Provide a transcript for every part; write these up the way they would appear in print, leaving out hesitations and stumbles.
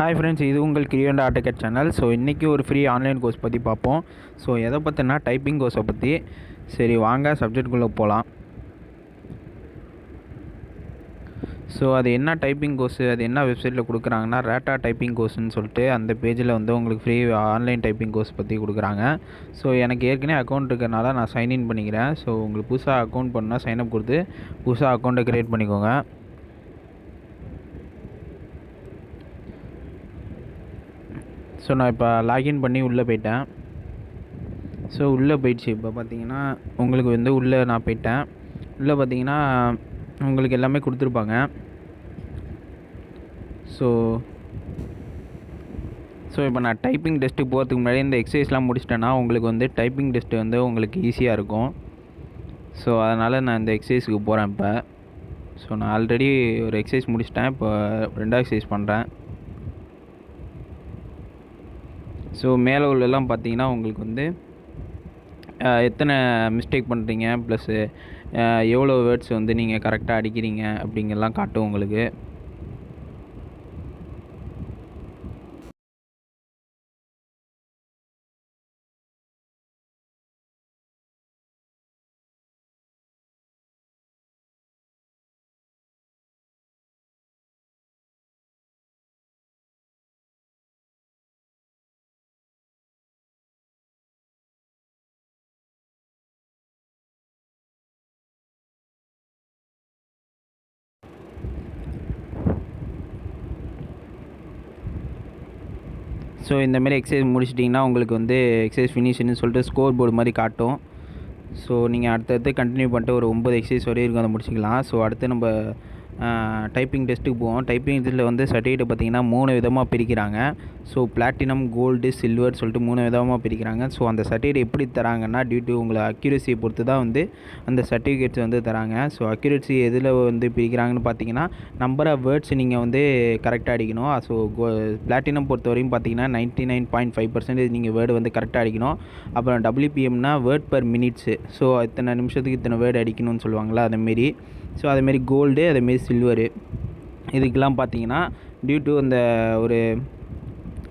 Hi friends, இது உங்கள் கிரியேண்ட் AutoCAD channel. So இன்றைக்கி ஒரு ஃப்ரீ ஆன்லைன் கோர்ஸ் பற்றி பார்ப்போம். ஸோ எதை பற்றினா டைப்பிங் கோர்ஸை பற்றி. சரி வாங்க சப்ஜெக்ட்குள்ளே போகலாம். ஸோ அது என்ன டைப்பிங் கோர்ஸு, அது என்ன வெப்சைட்டில் கொடுக்குறாங்கன்னா ரேட்டா டைப்பிங் கோர்ஸ்ன்னு சொல்லிட்டு அந்த பேஜில் உங்களுக்கு ஃப்ரீ ஆன்லைன் டைப்பிங் கோர்ஸ் பற்றி கொடுக்குறாங்க. ஸோ எனக்கு ஏற்கனவே அக்கௌண்ட் இருக்கிறனால நான் சைன்இன் பண்ணிக்கிறேன். ஸோ உங்களுக்கு புதுசாக அக்கௌண்ட் பண்ணால் சைன்அப் கொடுத்து புதுசாக அக்கௌண்ட்டை க்ரியேட் பண்ணிக்கோங்க. ஸோ நான் இப்போ லாகின் பண்ணி உள்ளே போயிட்டேன். ஸோ உள்ளே போயிடுச்சு. இப்போ பார்த்தீங்கன்னா உங்களுக்கு உள்ளே நான் போயிட்டேன். உள்ளே பார்த்தீங்கன்னா உங்களுக்கு எல்லாமே கொடுத்துருப்பாங்க. ஸோ இப்போ நான் டைப்பிங் டெஸ்ட்டுக்கு போகிறதுக்கு முன்னாடி இந்த எக்ஸசைஸ்லாம் முடிச்சிட்டேன்னா உங்களுக்கு டைப்பிங் டெஸ்ட்டு உங்களுக்கு ஈஸியாக இருக்கும். ஸோ அதனால் நான் இந்த எக்ஸசைஸுக்கு போகிறேன் இப்போ. ஸோ நான் ஆல்ரெடி ஒரு எக்ஸசைஸ் முடிச்சிட்டேன். இப்போ 2வது எக்ஸசைஸ் பண்ணுறேன். ஸோ மேலே உள்ளெல்லாம் பார்த்தீங்கன்னா உங்களுக்கு எத்தனை மிஸ்டேக் பண்ணுறீங்க ப்ளஸ்ஸு எவ்வளோ வேர்ட்ஸ் நீங்கள் கரெக்டாக அடிக்கிறீங்க அப்படிங்கெல்லாம் காட்டும் உங்களுக்கு. ஸோ இந்தமாரி எக்ஸசைஸ் முடிச்சிட்டிங்கன்னா உங்களுக்கு எக்ஸசைஸ் ஃபினிஷ்னு சொல்லிட்டு ஸ்கோர் போர்டு மாதிரி காட்டும். ஸோ நீங்கள் அடுத்தடுத்து கண்டினியூ பண்ணிட்டு ஒரு 9 எக்ஸசைஸ் வரையும் இருக்கும், அதை முடிச்சிக்கலாம். ஸோ அடுத்து நம்ம டைப்பிங் டெஸ்ட்டுக்கு போவோம். டைப்பிங் இதில் சர்டிஃபிகேட் பார்த்திங்கன்னா 3 விதமாக பிரிக்கிறாங்க. ஸோ பிளாட்டினம், கோல்டு, சில்வர் சொல்லிட்டு 3 விதமாக பிரிக்கிறாங்க. ஸோ அந்த சர்டிஃபிகேட் எப்படி தராங்கன்னா டியூ டு உங்களை அக்யூரஸியை பொறுத்து தான் அந்த சர்டிஃபிகேட்ஸ் தராங்க. ஸோ அக்யூரஸி எதில் பிரிக்கிறாங்கன்னு பார்த்தீங்கன்னா நம்பர் ஆஃப் வேர்ட்ஸ் நீங்கள் கரெக்டாக அடிக்கணும். ஸோ பிளாட்டினம் பொறுத்த வரையும் பார்த்தீங்கன்னா 99.5% நீங்கள் வேர்டு கரெக்டாக அடிக்கணும். அப்புறம் WPMனா வேர்ட் பர் மினிட்ஸு. ஸோ இத்தனை நிமிஷத்துக்கு இத்தனை வேர்டு அடிக்கணும்னு சொல்லுவாங்களா அதுமாரி. ஸோ அதேமாரி கோல்டு, அதேமாரி சில்வரு, இதுக்கெலாம் பார்த்தீங்கன்னா டியூ டு அந்த ஒரு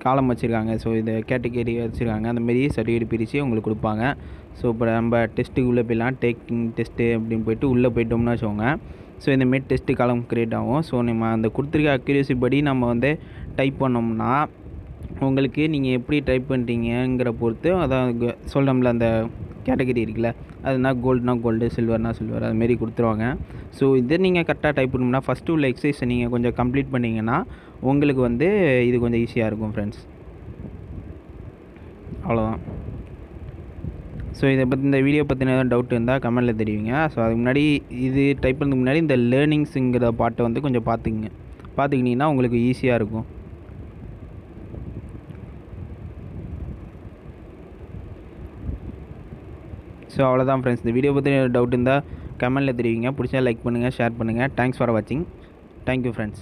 காலம் வச்சுருக்காங்க. ஸோ இந்த கேட்டகரி வச்சுருக்காங்க. அந்தமாரி சர்டிஃபிகேட் பிரித்து உங்களுக்கு கொடுப்பாங்க. ஸோ இப்போ நம்ம டெஸ்ட்டுக்கு உள்ளே போய்லாம் டேக்கிங் டெஸ்ட்டு அப்படின்னு போய்ட்டு உள்ளே போய்ட்டோம்னா வச்சுக்கோங்க. ஸோ இந்தமாரி டெஸ்ட்டு காலம் க்ரியேட் ஆகும். ஸோ நம்ம அந்த கொடுத்துருக்க அக்யூரஸி படி நம்ம டைப் பண்ணோம்னா உங்களுக்கு நீங்கள் எப்படி டைப் பண்ணுறீங்கிற பொறுத்து அதான் சொல்கிறோம்ல அந்த கேட்டகரி இருக்குல்ல, அதுனா கோல்டுனா கோல்டு, சில்வர்னா சில்வர், அதுமாரி கொடுத்துருவாங்க. ஸோ இதை நீங்கள் கரெக்டாக டைப் பண்ணணும்னா ஃபஸ்ட்டு உள்ள எக்ஸசைஸை நீங்கள் கொஞ்சம் கம்ப்ளீட் பண்ணிங்கன்னா உங்களுக்கு இது கொஞ்சம் ஈஸியாக இருக்கும் ஃப்ரெண்ட்ஸ். அவ்வளோதான். ஸோ இந்த வீடியோ பற்றின ஏதாவது டவுட் இருந்தால் கமெண்ட்டில் தெரிவிங்க. ஸோ அதுக்கு முன்னாடி இது டைப் பண்ணுறதுக்கு முன்னாடி இந்த லேர்னிங்ஸுங்கிற பாட்டை கொஞ்சம் பார்த்துக்கிட்டிங்கன்னா உங்களுக்கு ஈஸியாக இருக்கும். ஸோ அவ்வளோதான் ஃப்ரெண்ட்ஸ். இந்த வீடியோ பற்றி டவுட் இருந்தால் கமெண்ட்டில் தெரிவிங்க. பிடிச்சா லைக் பண்ணுங்கள், ஷேர் பண்ணுங்கள். தேங்க்ஸ் ஃபார் வாட்சிங். Thank you friends.